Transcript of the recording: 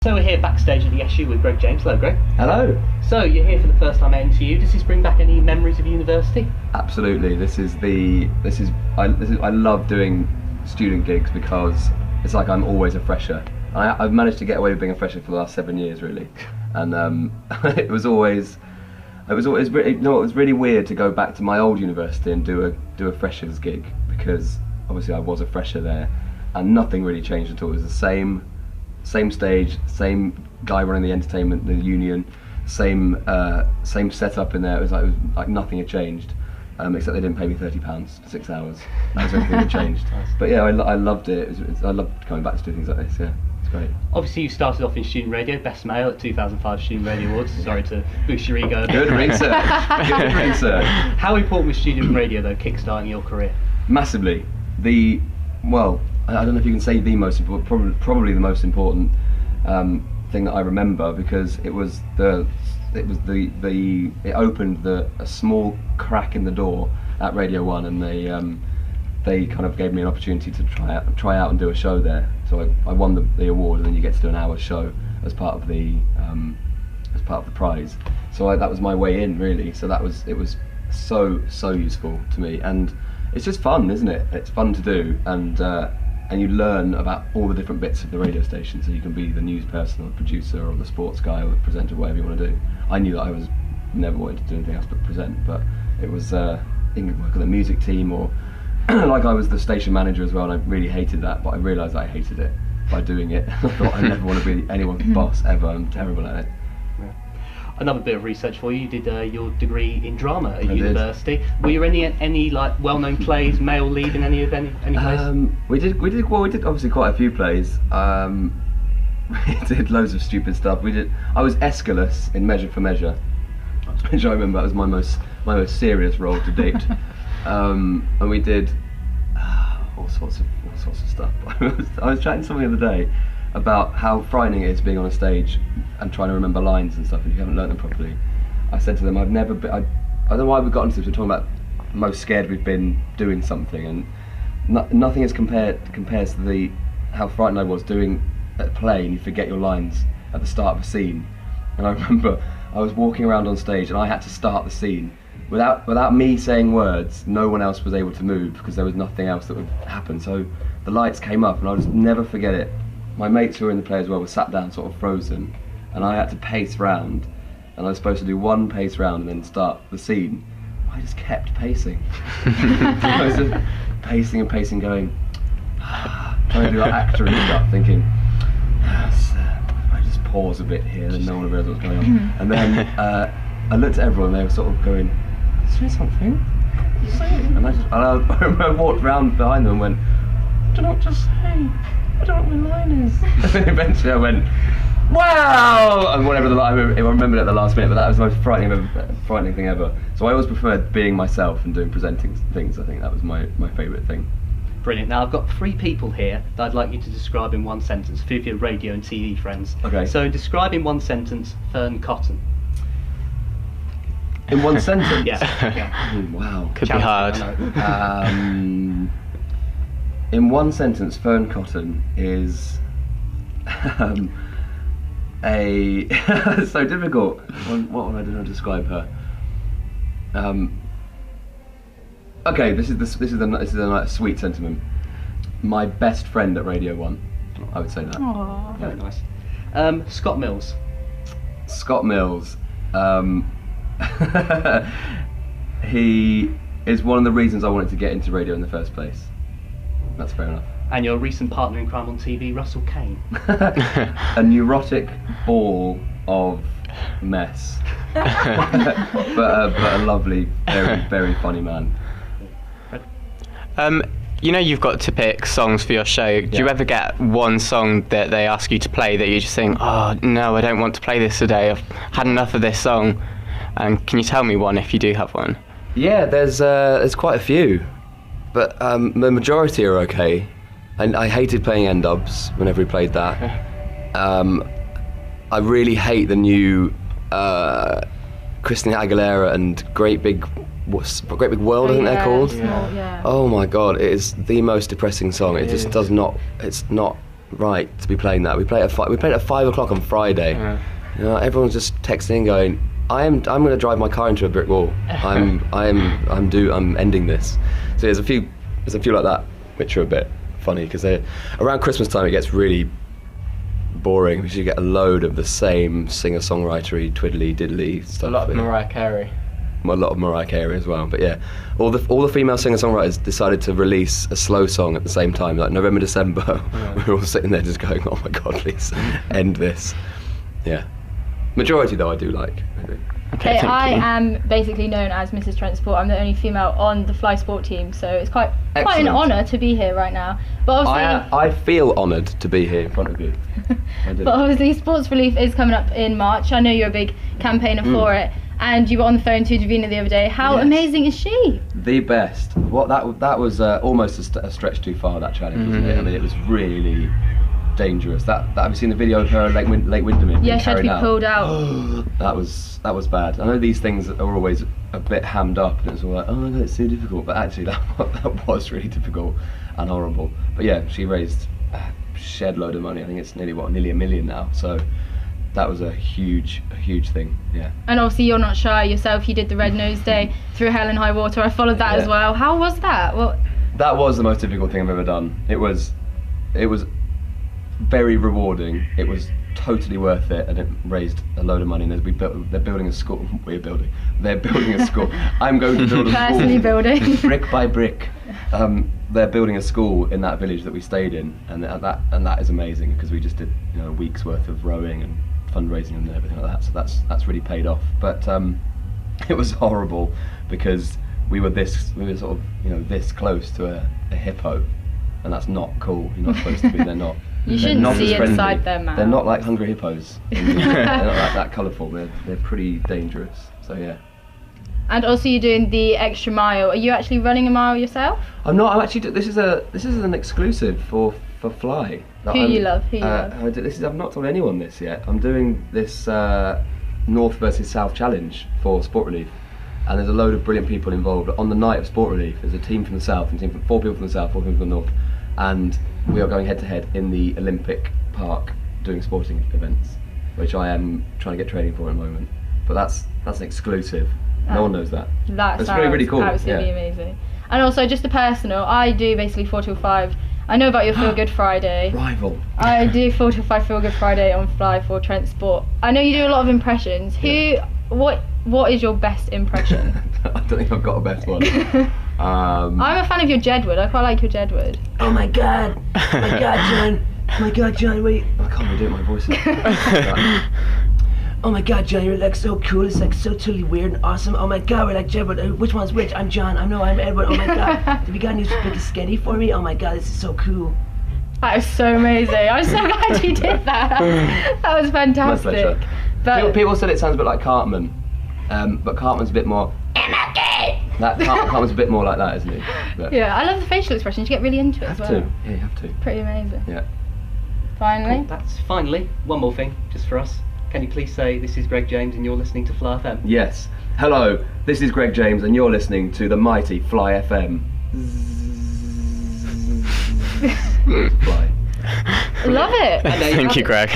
So we're here backstage at the SU with Greg James. Hello, Greg. Hello. So you're here for the first time at NTU. Does this bring back any memories of university? Absolutely. I love doing student gigs because it's like I'm always a fresher. I've managed to get away with being a fresher for the last 7 years, really, and it was really weird to go back to my old university and do a freshers gig, because obviously I was a fresher there, and nothing really changed at all. It was the same stage, same guy running the entertainment, the union, same setup in there. It was like nothing had changed, except they didn't pay me £30 for 6 hours. That was everything that changed. But yeah, I loved it. I loved coming back to do things like this. Yeah, it's great. Obviously, you started off in student radio, best male at 2005 Student Radio Awards. Sorry to boost your ego. Good research. Good research. How important was student radio though, kickstarting your career? Massively. I don't know if you can say the most important, probably the most important thing that I remember, because it opened a small crack in the door at Radio 1, and they kind of gave me an opportunity to try out and do a show there. So I won the award, and then you get to do an hour show as part of the prize. So that was my way in, really. So it was so useful to me, and it's just fun, isn't it? It's fun to do, and you learn about all the different bits of the radio station, so you can be the news person or the producer or the sports guy or the presenter, whatever you want to do. I knew that I was never wanted to do anything else but present, but it was you can work on the music team, or like I was the station manager as well, and I really hated that, but I realised I hated it by doing it. I thought I never want to be anyone's boss ever. I'm terrible at it. Another bit of research for you. You did your degree in drama at university. Were you in any like well-known plays, male lead in any plays? We did obviously quite a few plays. We did loads of stupid stuff. I was Aeschylus in Measure for Measure, which I remember that was my most serious role to date. And we did all sorts of stuff. I was chatting to someone the other day about how frightening it is being on a stage and trying to remember lines and stuff, and you haven't learnt them properly. I said to them, I don't know why we got into this. We're talking about most scared we've been doing something, and nothing is compares to how frightened I was doing a play and you forget your lines at the start of a scene. And I remember I was walking around on stage and I had to start the scene. Without me saying words, no one else was able to move, because there was nothing else that would happen. So the lights came up, and I'll just never forget it. My mates who were in the play as well were sat down sort of frozen, and I had to pace round, and I was supposed to do one pace round and then start the scene. I just kept pacing. I was just pacing and pacing, going, trying to do that actor and stuff, thinking, I just pause a bit here, and no one realised what was going on. And then I looked at everyone, and they were sort of going, say something. And I walked round behind them and went, I don't know what to say. I don't know what my line is. And eventually I went, wow! And whatever I remembered at the last minute, but that was the most frightening thing ever. So I always preferred being myself and doing presenting things. I think that was my favourite thing. Brilliant. Now I've got 3 people here that I'd like you to describe in one sentence, a few of your radio and TV friends. Okay. So describe in one sentence Fern Cotton. In one sentence? Yeah. Oh, wow. Could be hard. In one sentence, Fern Cotton is it's so difficult. What would I do to describe her? Okay, this is a sweet sentiment. My best friend at Radio 1. I would say that. Aww. Very nice. Scott Mills. Scott Mills. He is one of the reasons I wanted to get into radio in the first place. That's fair enough. And your recent partner in crime on TV, Russell Kane. A neurotic ball of mess, but a lovely, very funny man. You've got to pick songs for your show. Do you ever get one song that they ask you to play that you just think, oh no, I don't want to play this today, I've had enough of this song? And can you tell me one if you do have one? Yeah, there's quite a few, but the majority are okay. And I hated playing N-dubs whenever we played that. I really hate the new Christina Aguilera and Great Big World, I think they're called. Yeah. Oh my god, it is the most depressing song. It just does not. It's not right to be playing that. We played at 5 o'clock on Friday. You know, everyone's just texting going, I'm going to drive my car into a brick wall. I'm ending this. So there's a few like that which are a bit funny because around Christmas time it gets really boring because you get a load of the same singer-songwritery twiddly diddly stuff. A lot of Mariah Carey. A lot of Mariah Carey as well, but yeah, all the female singer-songwriters decided to release a slow song at the same time, like November, December. We were all sitting there just going, oh my god, please end this. Yeah, majority though I do like. Maybe. Okay, I am basically known as Mrs. Transport. I'm the only female on the Fly Sport team, so it's quite an honour to be here right now. But obviously, I feel honoured to be here in front of you. But obviously, Sports Relief is coming up in March. I know you're a big campaigner for it, and you were on the phone to Davina the other day. How amazing is she? The best. What that was almost a stretch too far. That challenge, wasn't it? I mean, it was really dangerous. That have you seen the video of her at Lake Windermere? Yeah, she had to be pulled out. That was bad. I know these things are always a bit hammed up, and it's all like, oh my god, it's so difficult. But actually, that was really difficult and horrible. But yeah, she raised a shed load of money. I think it's nearly $1 million now. So that was a huge thing. Yeah. And obviously, you're not shy yourself. You did the Red Nose Day through hell and high water. I followed that as well. How was that? Well, that was the most difficult thing I've ever done. It was very rewarding. It was totally worth it, and it raised a load of money. And they're building a school. They're building a school. I'm going to build a school. Personally building. Brick by brick. They're building a school in that village that we stayed in, and that is amazing because we just did a week's worth of rowing and fundraising and everything like that. So that's really paid off. But it was horrible because we were sort of this close to a hippo, and that's not cool. You're not supposed to be. They're not. You shouldn't see inside their mouth. They're not like hungry hippos. They're not like that colourful. They're pretty dangerous. So yeah. And also, you're doing the extra mile. Are you actually running a mile yourself? I'm not. I'm actually. This is an exclusive for Fly. Who you love? I've not told anyone this yet. I'm doing this North versus South challenge for Sport Relief, and there's a load of brilliant people involved. On the night of Sport Relief, there's a team from the South, and 4 people from the South, 4 people from the North, and we are going head to head in the Olympic Park doing sporting events, which I am trying to get training for at the moment. But that's an exclusive. No one knows that. That's really cool. Absolutely amazing. And also, just a personal, I do basically 4 till 5. I know about your Feel Good Friday. Rival. I do 4 till 5 Feel Good Friday on Fly for Transport. I know you do a lot of impressions. What is your best impression? I don't think I've got a best one. I'm a fan of your Jedward. I quite like your Jedward. Oh my god, John. Oh my god, John, wait. I can't really do it my voice. Oh my god, John, you're like so cool. It's like so totally weird and awesome. Oh my god, we're like Jedward. Which one's which? I'm John. I'm Edward. Oh my god. Have you got any big skinny for me? Oh my god, this is so cool. That was so amazing. I'm so glad you did that. That was fantastic. My pleasure. But people said it sounds a bit like Cartman, but Cartman's a bit more. Cartman's a bit more like that, isn't he? But yeah, I love the facial expressions. You get really into it as well. Yeah, you have to. Pretty amazing. Yeah. Finally. Cool. That's finally one more thing just for us. Can you please say this is Greg James and you're listening to FlyFM? Yes. Hello, this is Greg James and you're listening to the mighty FlyFM. Fly. Love it. Thank you, Greg.